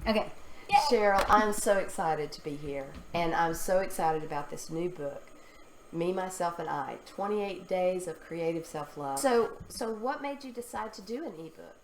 Okay. Cheryl, I'm so excited to be here, and I'm so excited about this new book, Me, Myself, and I, 28 Days of Creative Self-Love. So what made you decide to do an ebook?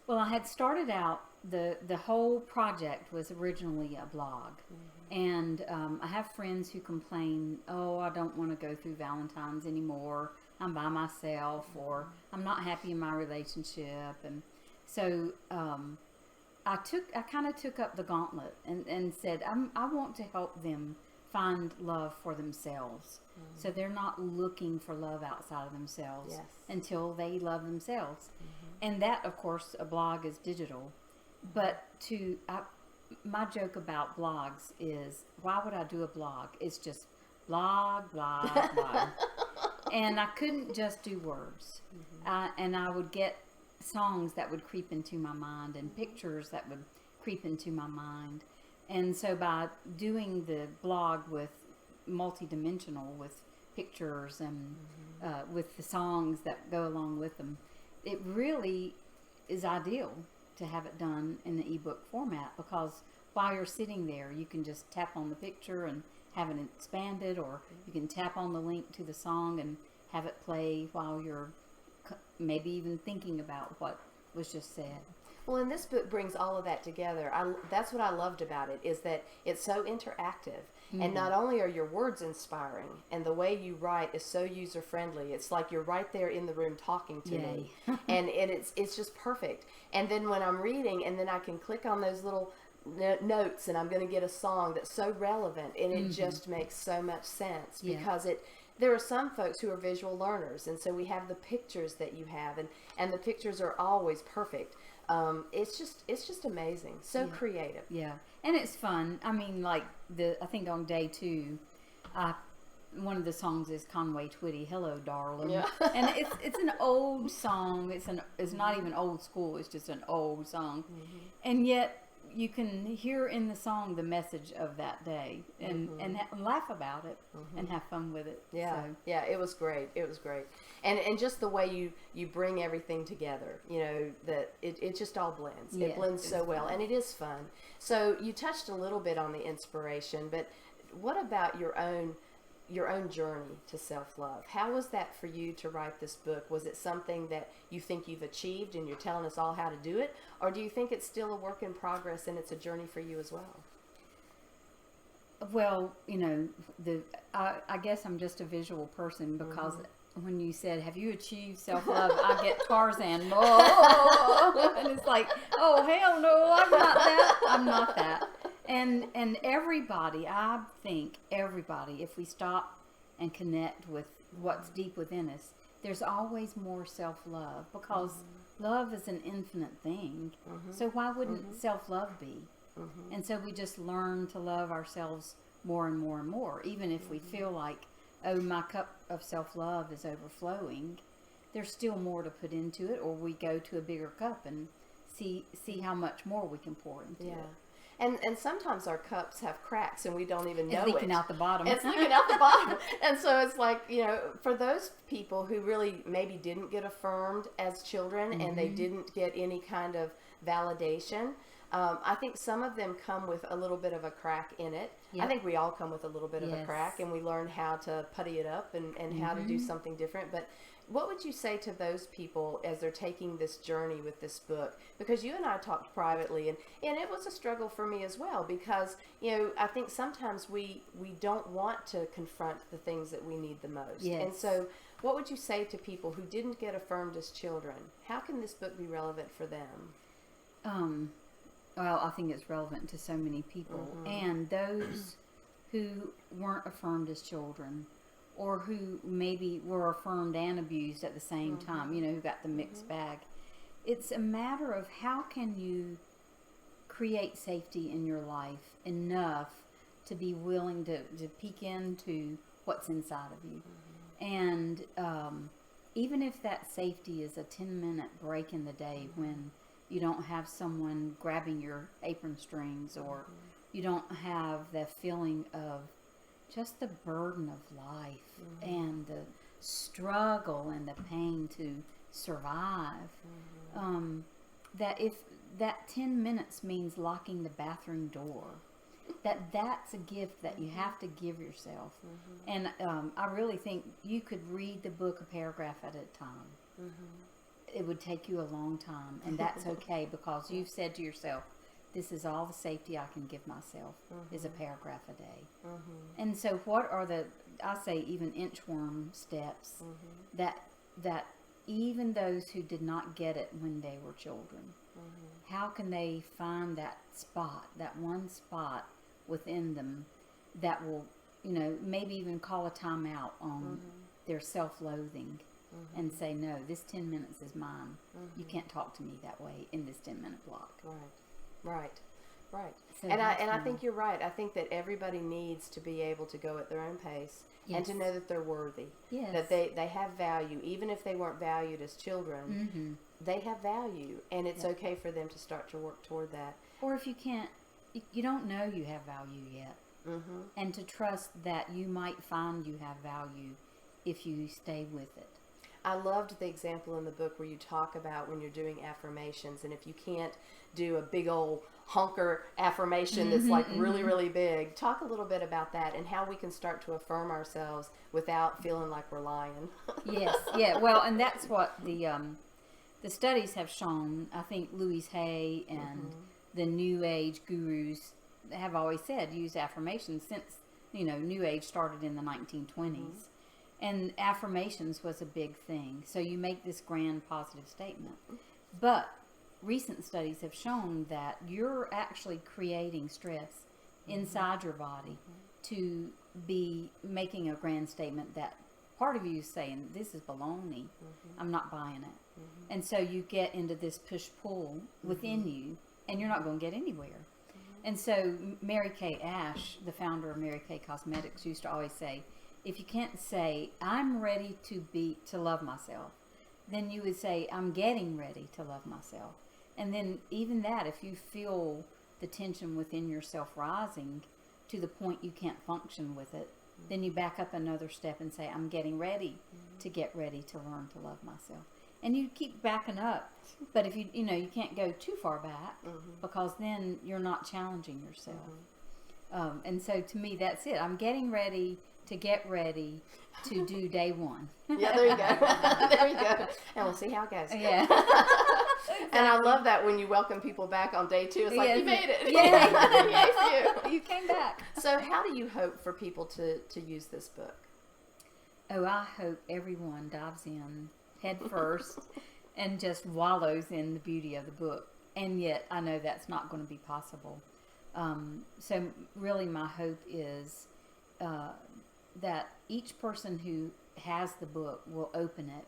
Well, I had started out, the whole project was originally a blog. And I have friends who complain, oh, I don't want to go through Valentine's anymore. I'm by myself, or I'm not happy in my relationship. And so I kind of took up the gauntlet and said, I want to help them find love for themselves. So they're not looking for love outside of themselves until they love themselves. And that, of course, a blog is digital. But my joke about blogs is, why would I do a blog? It's just blog, blog, blog. And I couldn't just do words. And I would get songs that would creep into my mind and pictures that would creep into my mind. And so by doing the blog with multidimensional, with pictures and with the songs that go along with them, it really is ideal to have it done in the ebook format, because while you're sitting there, you can just tap on the picture and have it expanded, or you can tap on the link to the song and have it play while you're maybe even thinking about what was just said. Well, and this book brings all of that together. That's what I loved about it, is that it's so interactive. And not only are your words inspiring, and the way you write is so user-friendly. It's like you're right there in the room talking to me. And it's just perfect. And then when I'm reading, and then I can click on those little notes, and I'm going to get a song that's so relevant, and it just makes so much sense, because there are some folks who are visual learners, and so we have the pictures that you have, and the pictures are always perfect. It's just amazing. So creative. Yeah, and it's fun. I mean, like I think on day 2, one of the songs is Conway Twitty, "Hello, Darling," and it's an old song. It's not even old school. It's just an old song, and yet you can hear in the song the message of that day, and laugh about it and have fun with it. Yeah, yeah, it was great. It was great, and just the way you bring everything together. You know, that it just all blends. It blends so well, and it is fun. So you touched a little bit on the inspiration, but what about your own journey to self-love? How was that for you to write this book? Was it something that you think you've achieved and you're telling us all how to do it? Or do you think it's still a work in progress and it's a journey for you as well? Well, you know, I guess I'm just a visual person, because when you said, have you achieved self-love, I get Tarzan, oh, and it's like, oh, hell no, I'm not that. I'm not that. And everybody, I think everybody, if we stop and connect with what's deep within us, there's always more self-love, because love is an infinite thing. So why wouldn't self-love be? And so we just learn to love ourselves more and more and more. Even if we feel like, oh, my cup of self-love is overflowing, there's still more to put into it, or we go to a bigger cup and see how much more we can pour into it. And sometimes our cups have cracks and we don't even know it. It's leaking out the bottom. It's leaking out the bottom. And so it's like, you know, for those people who really maybe didn't get affirmed as children and they didn't get any kind of validation, I think some of them come with a little bit of a crack in it. I think we all come with a little bit of a crack, and we learn how to putty it up and how to do something different. But what would you say to those people as they're taking this journey with this book? Because you and I talked privately, and it was a struggle for me as well, because, you know, I think sometimes we don't want to confront the things that we need the most. And so what would you say to people who didn't get affirmed as children? How can this book be relevant for them? Well, I think it's relevant to so many people, and those who weren't affirmed as children, or who maybe were affirmed and abused at the same time, you know, who got the mixed bag. It's a matter of how can you create safety in your life enough to be willing to peek into what's inside of you. And even if that safety is a 10-minute break in the day when you don't have someone grabbing your apron strings, or you don't have the feeling of just the burden of life and the struggle and the pain to survive, that if that 10 minutes means locking the bathroom door. That's a gift that you have to give yourself. And I really think you could read the book a paragraph at a time. It would take you a long time, and that's okay, because you've said to yourself, this is all the safety I can give myself, is a paragraph a day. And so what are I say even inchworm steps that even those who did not get it when they were children, how can they find that spot, that one spot within them that will, maybe even call a timeout on their self-loathing and say, no, this 10 minutes is mine. You can't talk to me that way in this 10-minute block. Right. So And I think you're right. I think that everybody needs to be able to go at their own pace and to know that they're worthy. Yes. That they have value. Even if they weren't valued as children, they have value. And it's okay for them to start to work toward that. Or if you can't, you don't know you have value yet. And to trust that you might find you have value if you stay with it. I loved the example in the book where you talk about when you're doing affirmations, and if you can't do a big old honker affirmation that's like really, really big, talk a little bit about that and how we can start to affirm ourselves without feeling like we're lying. Yes, yeah. Well, and that's what the studies have shown. I think Louise Hay and the New Age gurus have always said use affirmations since New Age started in the 1920s. And affirmations was a big thing. So you make this grand positive statement. But recent studies have shown that you're actually creating stress inside your body to be making a grand statement that part of you is saying, this is baloney. I'm not buying it. And so you get into this push-pull within you, and you're not going to get anywhere. And so Mary Kay Ash, the founder of Mary Kay Cosmetics, used to always say, if you can't say, I'm ready to love myself, then you would say, I'm getting ready to love myself. And then even that, if you feel the tension within yourself rising to the point you can't function with it, then you back up another step and say, I'm getting ready to get ready to learn to love myself. And you keep backing up. But if you can't go too far back, because then you're not challenging yourself. And so to me, that's it. I'm getting ready to get ready to do day one. Yeah, there you go. There you go. And we'll see how it goes. Yeah. And I love that when you welcome people back on day 2, it's like, you made it. Yeah. You came back. So how do you hope for people to use this book? Oh, I hope everyone dives in head first and just wallows in the beauty of the book. And yet I know that's not going to be possible. So really my hope is that each person who has the book will open it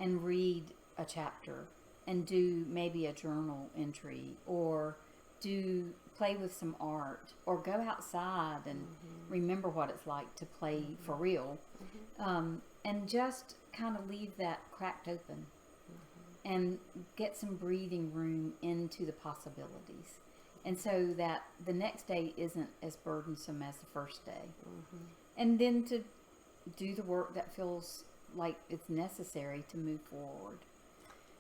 and read a chapter and do maybe a journal entry or play with some art or go outside and remember what it's like to play for real, and just kind of leave that cracked open and get some breathing room into the possibilities, and so that the next day isn't as burdensome as the first day. And then to do the work that feels like it's necessary to move forward.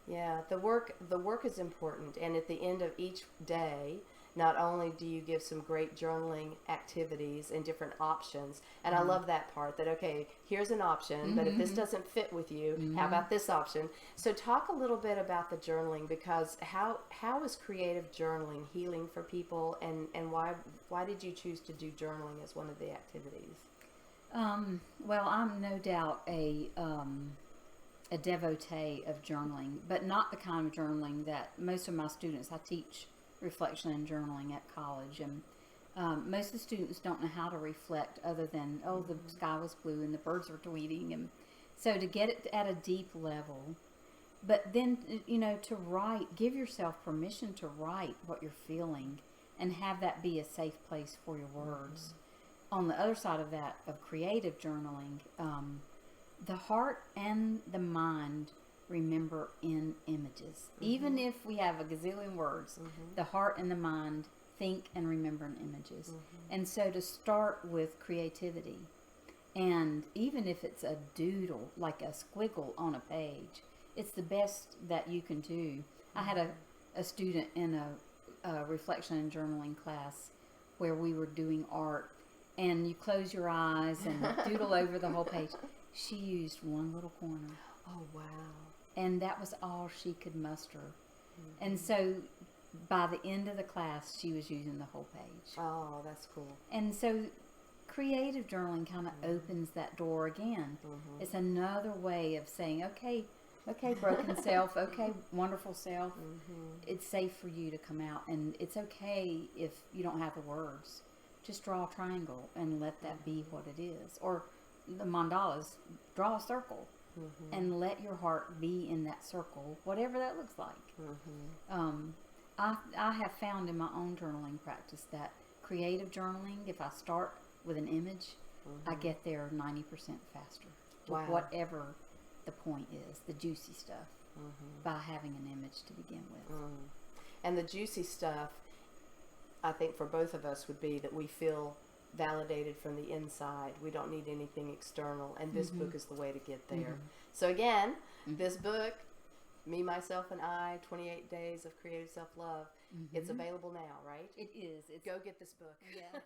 Yeah, the work is important, and at the end of each day, not only do you give some great journaling activities and different options, and I love that part, that okay, here's an option, but if this doesn't fit with you, how about this option? So talk a little bit about the journaling, because how is creative journaling healing for people, and why did you choose to do journaling as one of the activities? Well, I'm no doubt a devotee of journaling, but not the kind of journaling that most of my students, I teach reflection and journaling at college, and most of the students don't know how to reflect other than, the sky was blue and the birds were tweeting, and so to get it at a deep level, but then, to write, give yourself permission to write what you're feeling and have that be a safe place for your words. On the other side of that, of creative journaling, the heart and the mind remember in images. Even if we have a gazillion words, the heart and the mind think and remember in images. And so to start with creativity, and even if it's a doodle, like a squiggle on a page, it's the best that you can do. I had a student in a reflection and journaling class where we were doing art, and you close your eyes and doodle over the whole page. She used one little corner. Oh, wow. And that was all she could muster. And so by the end of the class, she was using the whole page. Oh, that's cool. And so creative journaling kind of opens that door again. It's another way of saying, okay, broken self, okay, wonderful self. It's safe for you to come out, and it's okay if you don't have the words. Just draw a triangle and let that be what it is. Or the mandalas, draw a circle and let your heart be in that circle, whatever that looks like. I have found in my own journaling practice that creative journaling, if I start with an image, I get there 90% faster. Wow. Whatever the point is, the juicy stuff, by having an image to begin with. And the juicy stuff, I think for both of us, would be that we feel validated from the inside. We don't need anything external, and this book is the way to get there. So again, this book, Me, Myself, and I, 28 Days of Creative Self-Love, it's available now, right? It is. Go get this book. Yeah.